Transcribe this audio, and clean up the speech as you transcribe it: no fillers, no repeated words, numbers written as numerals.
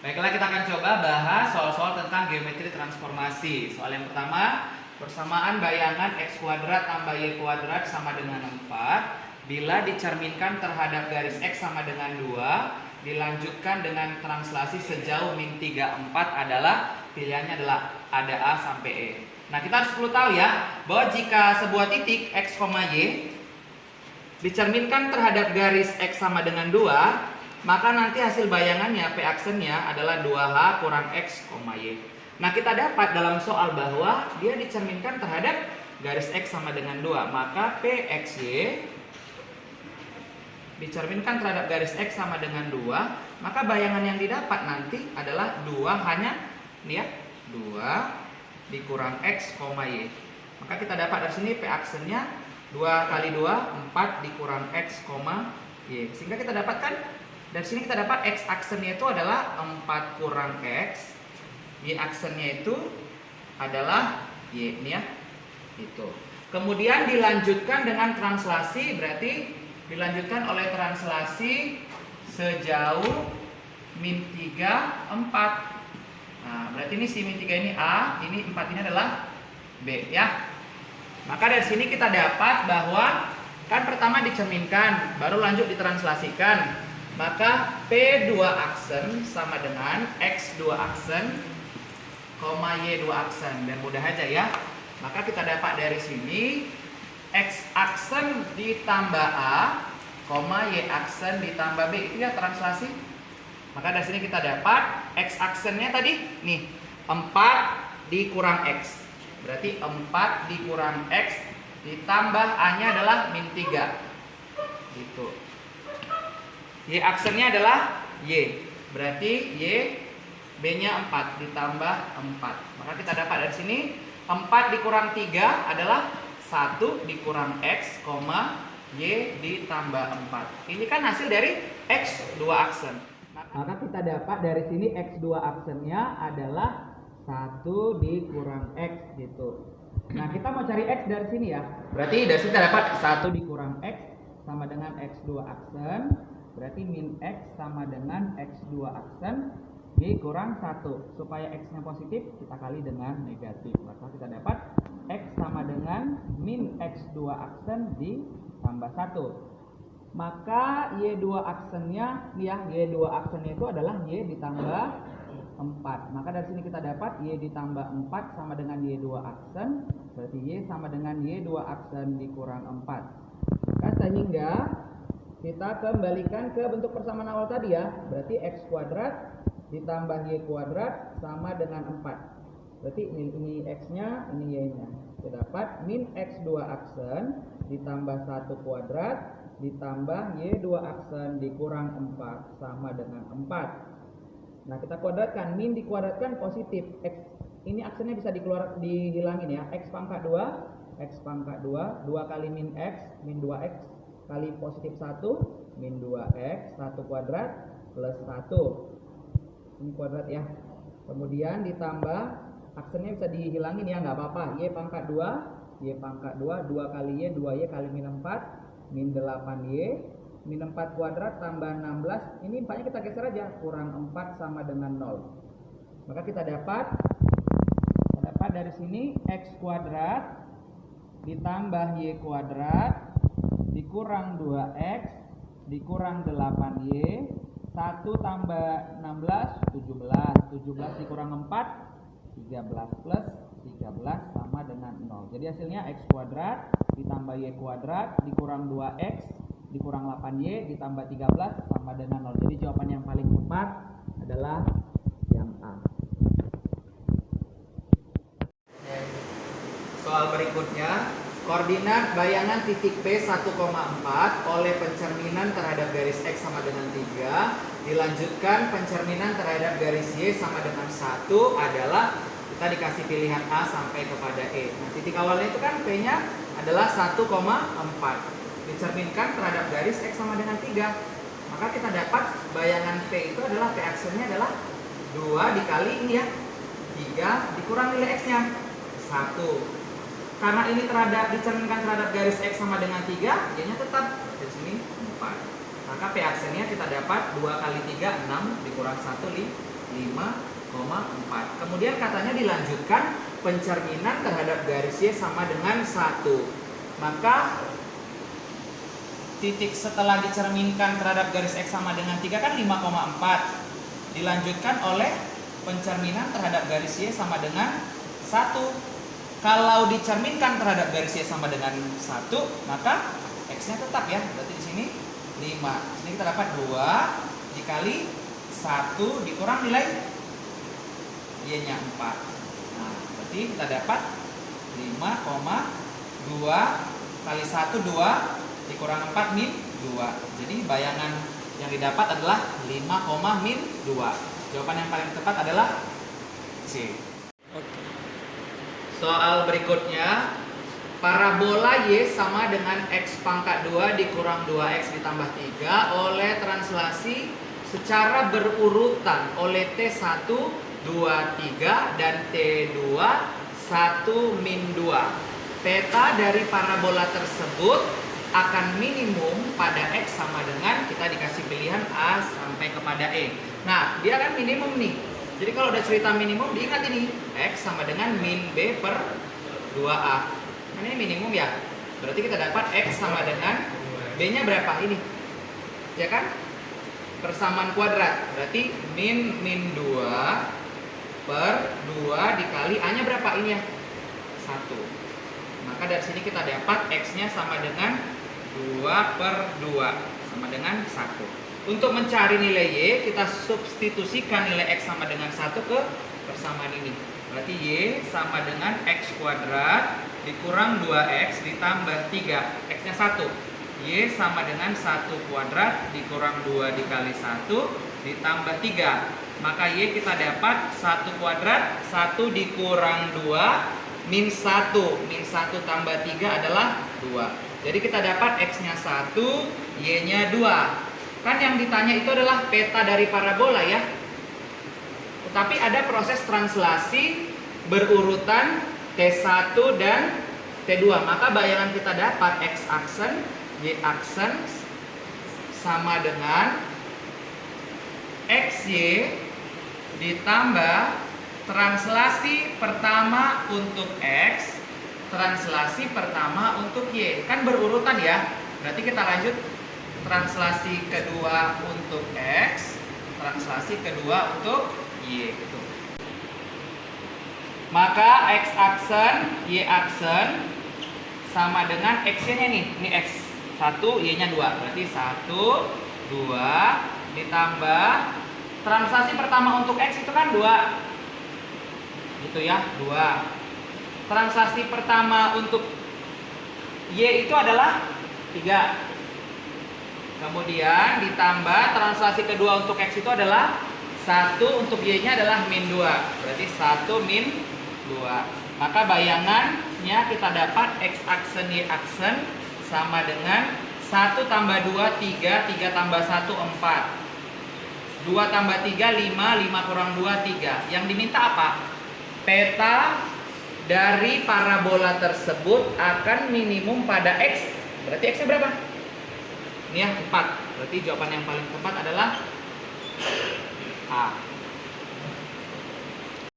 Baiklah, kita akan coba bahas soal-soal tentang geometri transformasi. Soal yang pertama, persamaan bayangan x kuadrat tambah y kuadrat sama dengan 4 bila dicerminkan terhadap garis x sama dengan 2 dilanjutkan dengan translasi sejauh min 3, 4 adalah pilihannya adalah ada A sampai E. Nah, kita harus perlu tahu ya bahwa jika sebuah titik x, y dicerminkan terhadap garis x sama dengan 2, maka nanti hasil bayangannya P aksennya adalah 2H kurang X, Y. Nah, kita dapat dalam soal bahwa dia dicerminkan terhadap garis X sama dengan 2. Maka PXY dicerminkan terhadap garis X sama dengan 2. Maka bayangan yang didapat nanti adalah 2 hanya ini ya, 2 dikurang X, Y. Maka kita dapat dari sini P aksennya 2 kali 2, 4 dikurang X, Y. Sehingga kita dapatkan dari sini kita dapat X aksennya itu adalah 4 kurang X, Y aksennya itu adalah Y ini ya, itu. Kemudian dilanjutkan dengan translasi, berarti dilanjutkan oleh translasi sejauh min 3, 4. Nah, berarti ini si min 3 ini A, ini 4 ini adalah B ya. Maka dari sini kita dapat bahwa kan pertama dicerminkan, baru lanjut ditranslasikan. Maka P2 aksen sama dengan X2 aksen, Y2 aksen. Dan mudah aja ya. Maka kita dapat dari sini X aksen ditambah A, Y aksen ditambah B. Itu ya translasi. Maka dari sini kita dapat X aksennya tadi nih 4 dikurang X. Berarti 4 dikurang X ditambah A-nya adalah min 3. Gitu. Y aksennya adalah Y. Berarti Y B-nya 4 ditambah 4. Maka kita dapat dari sini 4 dikurang 3 adalah 1 dikurang X, Y ditambah 4. Ini kan hasil dari X2 aksen. Maka kita dapat dari sini X2 aksennya adalah 1 dikurang X gitu. Nah, kita mau cari X dari sini ya. Berarti dari sini kita dapat 1 dikurang X sama dengan X2 aksen. Berarti min X sama dengan X2 aksen dikurang 1. Supaya X-nya positif, kita kali dengan negatif. Maka kita dapat X sama dengan min X2 aksen ditambah 1. Maka Y2 aksennya, ya, Y2 aksennya itu adalah Y ditambah 4. Maka dari sini kita dapat Y ditambah 4 sama dengan Y2 aksen. Berarti Y sama dengan Y2 aksen dikurang 4. Maka sehingga kita kembalikan ke bentuk persamaan awal tadi ya. Berarti X kuadrat ditambah Y kuadrat sama dengan 4. Berarti ini X-nya, ini Y-nya. Kita dapat min X2 aksen ditambah 1 kuadrat ditambah Y2 aksen dikurang 4 sama dengan 4. Nah, kita kuadratkan. Min dikuadratkan positif. X ini aksennya bisa dihilangin ya. X pangkat 2, X pangkat 2, 2 kali min X, min 2X kali positif 1 min 2x 1 kuadrat plus 1 ini kuadrat ya. Kemudian ditambah aksennya bisa dihilangin ya, nggak apa-apa. Y pangkat 2, Y pangkat 2, 2 kali Y, 2Y kali min 4 min 8Y min 4 kuadrat tambah 16. Ini 4 nya kita geser aja, kurang 4 sama dengan 0. Maka kita dapat dari sini X kuadrat ditambah Y kuadrat dikurang 2X dikurang 8Y 1 tambah 16 17 17 dikurang 4 13 plus 13 sama dengan 0. Jadi hasilnya X kuadrat ditambah Y kuadrat dikurang 2X dikurang 8Y ditambah 13 sama dengan 0. Jadi jawaban yang paling tepat adalah yang A. Soal berikutnya, koordinat bayangan titik P 1,4 oleh pencerminan terhadap garis X sama dengan 3 dilanjutkan pencerminan terhadap garis Y sama dengan 1 adalah, kita dikasih pilihan A sampai kepada E. Nah, titik awalnya itu kan P-nya adalah 1,4 dicerminkan terhadap garis X sama dengan 3. Maka kita dapat bayangan P itu adalah P aksennya adalah 2 dikali ini ya, 3 dikurang nilai X-nya 1. Karena ini dicerminkan terhadap garis X sama dengan 3, Y-nya tetap di sini 4. Maka P aksennya kita dapat 2 kali 3 6 dikurang 1 5. 5,4. Kemudian katanya dilanjutkan pencerminan terhadap garis Y sama dengan 1. Maka titik setelah dicerminkan terhadap garis X sama dengan 3 kan 5,4. Dilanjutkan oleh pencerminan terhadap garis Y sama dengan 1. Kalau dicerminkan terhadap garis Y sama dengan 1, maka X-nya tetap ya. Berarti di sini 5. Sini kita dapat 2 dikali 1 dikurang nilai Y-nya 4. Nah, berarti kita dapat 5,2 kali 1 2 dikurang 4 min 2. Jadi bayangan yang didapat adalah 5, min 2. Jawaban yang paling tepat adalah C. Soal berikutnya, parabola Y sama dengan X pangkat 2 dikurang 2X ditambah 3 oleh translasi secara berurutan oleh T1, 2, 3 dan T2, 1, min 2. Peta dari parabola tersebut akan minimum pada X sama dengan, kita dikasih pilihan A sampai kepada E. Nah, dia kan minimum nih. Jadi kalau udah cerita minimum, diingat ini X sama dengan min B per 2A. Ini minimum ya. Berarti kita dapat X sama dengan B-nya berapa ini? Ya kan? Persamaan kuadrat. Berarti min 2 per 2 dikali A-nya berapa ini ya? 1. Maka dari sini kita dapat X-nya sama dengan 2 per 2 sama dengan 1. Untuk mencari nilai Y, kita substitusikan nilai X sama dengan 1 ke persamaan ini. Berarti Y sama dengan X kuadrat dikurang 2X ditambah 3. X-nya 1. Y sama dengan 1 kuadrat dikurang 2 dikali 1 ditambah 3. Maka Y kita dapat 1 kuadrat, 1 dikurang 2, min 1. Min 1 tambah 3 adalah 2. Jadi kita dapat X-nya 1, Y-nya 2. Kan yang ditanya itu adalah peta dari parabola ya. Tetapi ada proses translasi berurutan T1 dan T2. Maka bayangan kita dapat X aksen, Y aksen sama dengan XY ditambah translasi pertama untuk X, translasi pertama untuk Y. Kan berurutan ya. Berarti kita lanjut translasi kedua untuk X, translasi kedua untuk Y gitu. Maka X aksen, Y aksen sama dengan X-nya nih. Ini X 1, Y-nya 2. Berarti 1, 2 ditambah translasi pertama untuk X itu kan 2. Gitu ya, 2. Translasi pertama untuk Y itu adalah 3. Kemudian ditambah translasi kedua untuk X itu adalah 1, untuk Y-nya adalah min 2. Berarti 1 min 2. Maka bayangannya kita dapat X aksen Y aksen sama dengan 1 tambah 2, 3, 3 tambah 1, 4. 2 tambah 3, 5, 5 kurang 2, 3. Yang diminta apa? Peta dari parabola tersebut akan minimum pada X. Berarti X-nya berapa? Ini ya 4. Berarti jawaban yang paling tepat adalah A.